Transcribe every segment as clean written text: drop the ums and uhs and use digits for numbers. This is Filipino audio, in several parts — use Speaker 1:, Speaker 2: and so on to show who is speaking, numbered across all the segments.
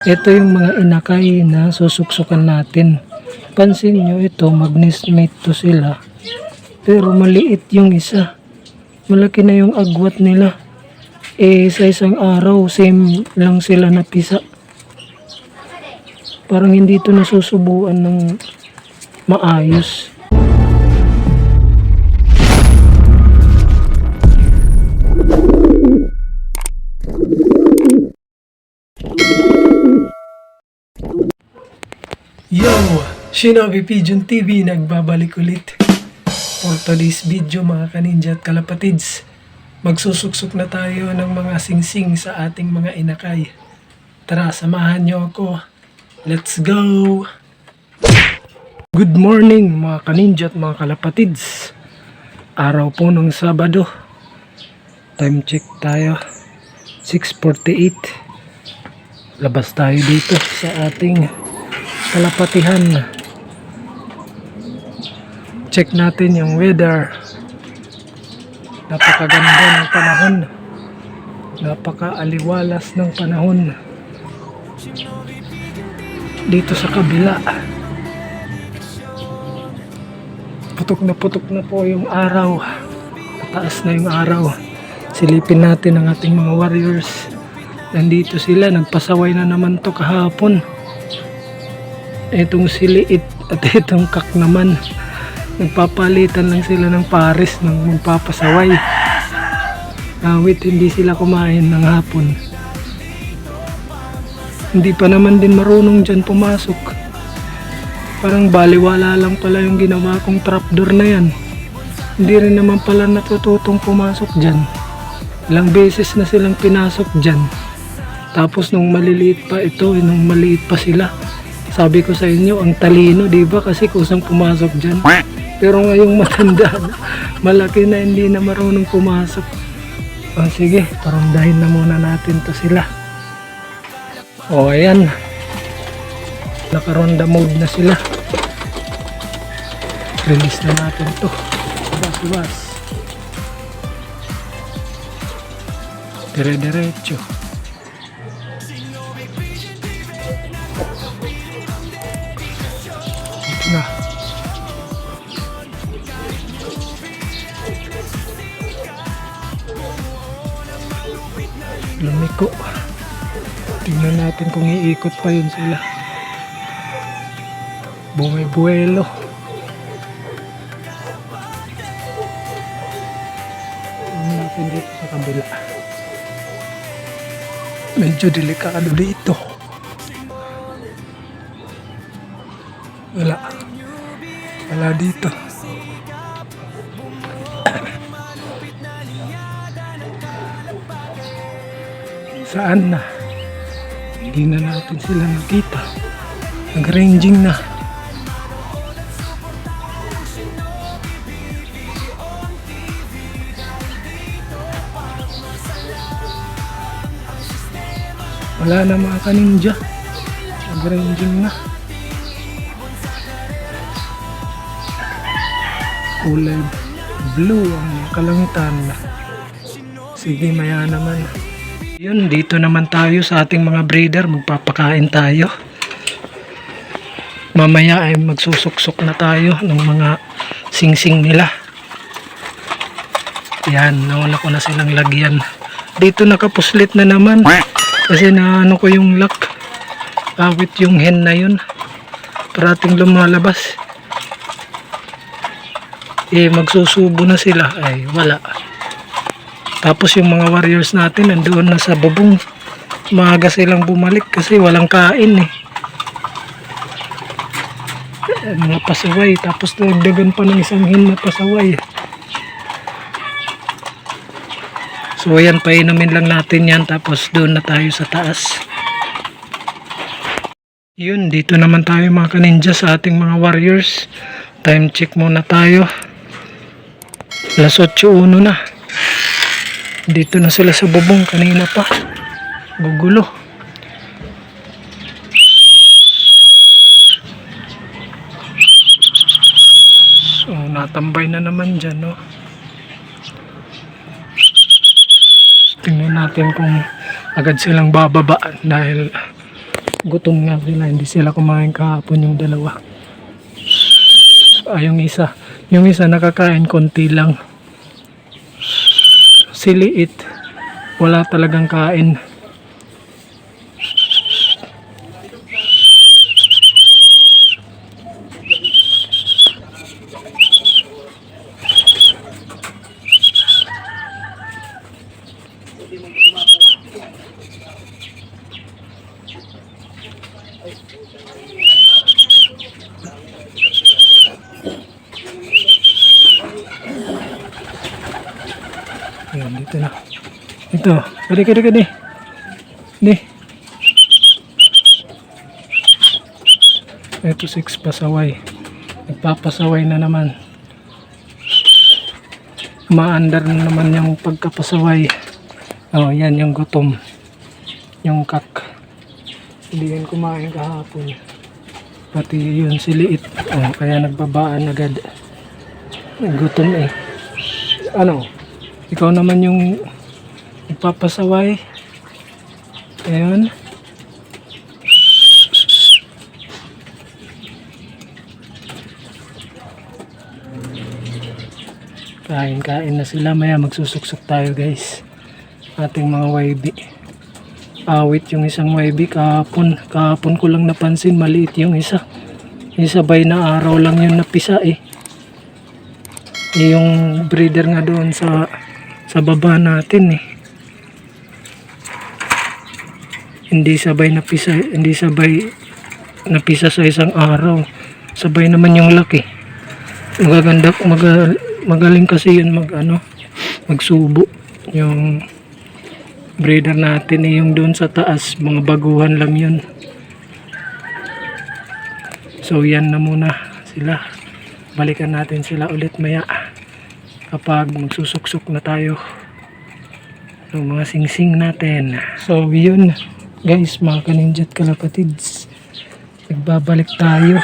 Speaker 1: Ito yung mga inakay na susuksukan natin. Pansin nyo ito, mag-nestmate to sila. Pero maliit yung isa. Malaki na yung agwat nila. Sa isang araw, same lang sila napisa. Parang hindi ito nasusubuan ng maayos. Yo! Shinobi Pigeon TV nagbabalik ulit. For today's video mga kaninja at kalapatids, magsusuksok na tayo ng mga singsing sa ating mga inakay. Tara, samahan nyo ako. Let's go! Good morning mga kaninja at mga kalapatids. Araw po ng Sabado. Time check tayo. 6:48. Labas tayo dito sa ating kalapatihan. Check natin yung weather. Napakaganda ng panahon. Napakaaliwalas ng panahon. Dito sa kabila, putok na po yung araw. Mataas na yung araw. Silipin natin ang ating mga warriors. Nandito sila, nagpasaway na naman to kahapon. Itong siliit at itong kak naman, nagpapalitan lang sila ng pares ng magpapasaway. Awit hindi sila kumain ng hapon. Hindi pa naman din marunong dyan pumasok. Parang baliwala lang pala yung ginawa kong trapdoor na yan. Hindi rin naman pala natututong pumasok dyan. Ilang beses na silang pinasok dyan. Tapos nung maliliit pa ito, nung maliit pa sila, sabi ko sa inyo, ang talino, di ba? Kasi kusang pumasok dyan. Pero ngayong matanda na, malaki na, hindi na marunong pumasok. Sige, parandahin na muna natin to sila. Ayan. Nakaronda mode na sila. Release na natin to. Bas-bas. Dire-diretso. Na. Lumiko. Tingnan natin kung iikot pa yun sila. Bumibuelo. Tingnan natin dito sa kabila. Medyo delikado dito. Wala dito. Saan na? Hindi na natin sila nakita. Nag-ranging na. Wala na mga kaninja. Nag-ranging na. Kulay blue ang kalangitan. Sige, maya naman. Yun, dito naman tayo sa ating mga breeder. Magpapakain tayo. Mamaya ay magsusuksok na tayo ng mga singsing nila. Yan, nawala ko na silang lagyan. Dito nakapuslit na naman. Kasi naano ko yung lock. Awit yung hen na yun. Parating lumalabas. Magsusubo na sila. Ay, wala. Tapos yung mga warriors natin nandoon na sa bubong. Maaga silang bumalik kasi walang kain mga pasaway. Tapos nagdagan pa ng isang hin na pasaway. So ayan, painumin lang natin yan. Tapos doon na tayo sa taas. Yun, dito naman tayo mga kaninja sa ating mga warriors. Time check muna tayo. Alas 8:01 na. Dito na sila sa bubong, kanina pa. Gugulo. So natambay na naman dyan, no? Tingnan natin kung agad silang bababa dahil Gutom nga sila, hindi sila kumain kahapon yung dalawa. Yung isa nakakain konti lang. Si Liit, wala talagang kain. Ayan, dito na. Ito, kadi. Di. Ito 6 pasaway. Nagpapasaway na naman. Maandar na naman yung pagkapasaway. Oh, yan yung gutom. Yung kak. Hindi yan kumain kahapon. Pati yun si Liit. Oh, kaya nagbabaan agad. Gutom eh. Ano? Ikaw naman yung nagpapasaway. Ayan. Kain na sila. Maya magsusuksok tayo guys. Ating mga YB. Awit yung isang YB kahapon. Kahapon ko lang napansin maliit yung isa. Isabay na araw lang yun napisa eh. Yung breeder nga doon sa baba natin eh. Hindi sabay napisa sa isang araw. Sabay naman yung laki. Magaganda, magaling kasi yun magsubo. Yung breeder natin eh, yung doon sa taas, mga baguhan lang yun. So yan na muna sila. Balikan natin sila ulit maya kapag magsusuksok na tayo ng mga singsing natin. So yun guys, mga kaninja't kalapatids, nagbabalik tayo.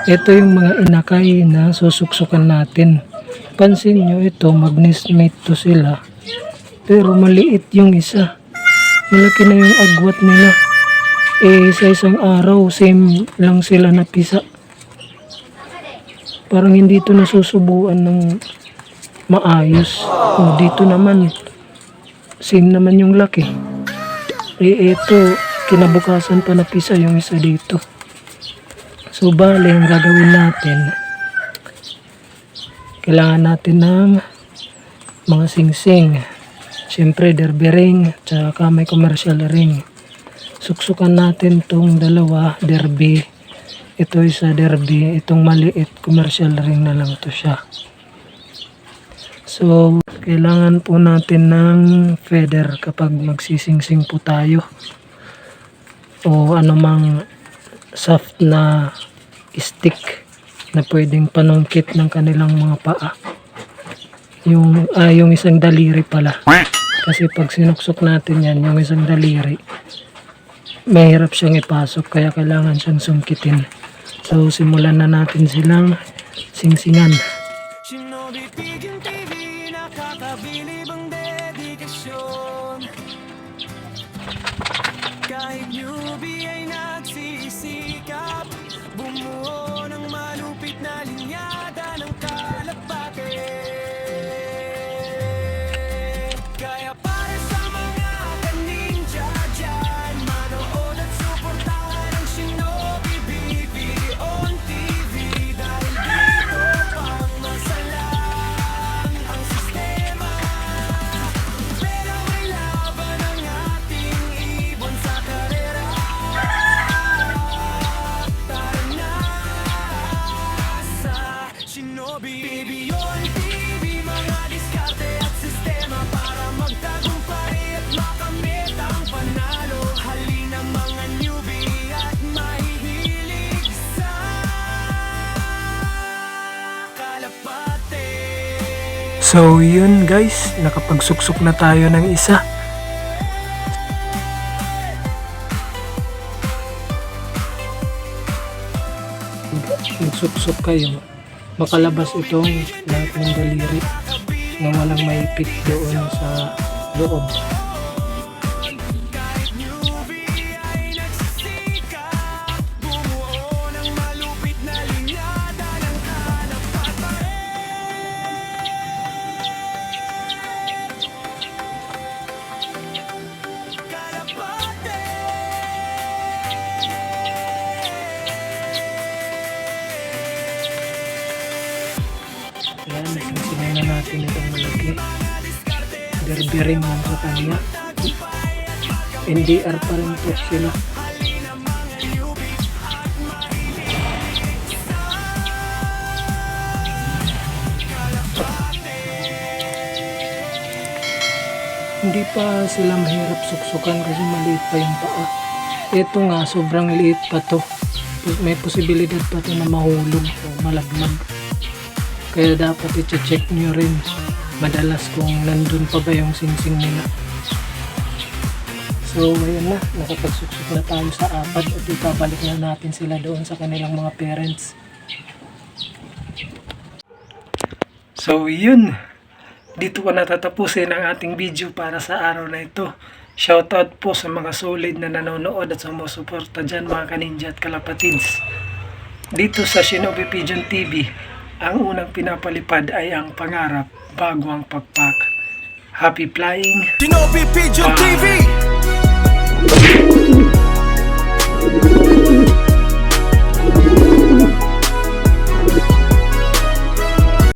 Speaker 1: Ito yung mga inakay na susuksukan natin. Pansin nyo ito, mag-nestmate to sila, pero maliit yung isa. Malaki na yung agwat nila. Sa isang araw same lang sila napisa. Parang hindi ito nasusubuan ng maayos. Dito naman same naman yung laki. Ito kinabukasan pa napisa yung isa dito. So bale ang gagawin natin, kailangan natin ng mga singsing. Siyempre derby ring tsaka may commercial ring. Suksukan natin tong dalawa derby. Ito isa derby, itong maliit commercial ring na lang to siya. So kailangan po natin ng feather kapag magsisingsing po tayo, o anumang soft na stick na pwedeng panungkit ng kanilang mga paa. Yung isang daliri pala, kasi pag sinuksok natin yan, yung isang daliri mahirap siyang ipasok, kaya kailangan siyang sungkitin. So simulan na natin silang singsingan.
Speaker 2: Shinobi Piging TV, nakakabilib ang dedikasyon. Kahit newbie ay nagsisikap bumuo ng malupit na linyada ng kalapate. Kaya para sa mga kaninja dyan, manood at suportahan ang Shinobi BB on TV. Dahil dito pang masalang ang sistema, pero may laban ang ating ibon sa karera. Tara na sa Shinobi BB on TV, mga diskarte at sistema para magtagumpay at makamit ang panalo. Halina mga newbie at mahihilig sa kalapate.
Speaker 1: So yun guys, nakapagsuksok na tayo ng isa. Magsuksok kayo, makalabas itong lahat ng daliri na walang maipit doon sa loob.
Speaker 2: Kahit newbie ay nagsisikap
Speaker 1: berberin lang sa kanya. NDR pa rin po sila. Hindi pa sila mahirap suksukan kasi maliit pa yung paa. Ito nga, sobrang liit pa to. May posibilidad pa to na mahulog o malaglag. Kaya dapat i-check nyo rin madalas kung nandun pa ba yung singsing nila. So ayun na, nakapagsuksok na tayo sa apat at ibabalik na natin sila doon sa kanilang mga parents. So yun, dito ko natatapusin ang ating video para sa araw na ito. Shoutout po sa mga solid na nanonood at sumusuporta dyan mga kaninja at kalapatids. Dito sa Shinobi Pigeon TV, ang unang pinapalipad ay ang pangarap bago ang pagpak. Happy flying!
Speaker 2: Shinobi Pigeon TV!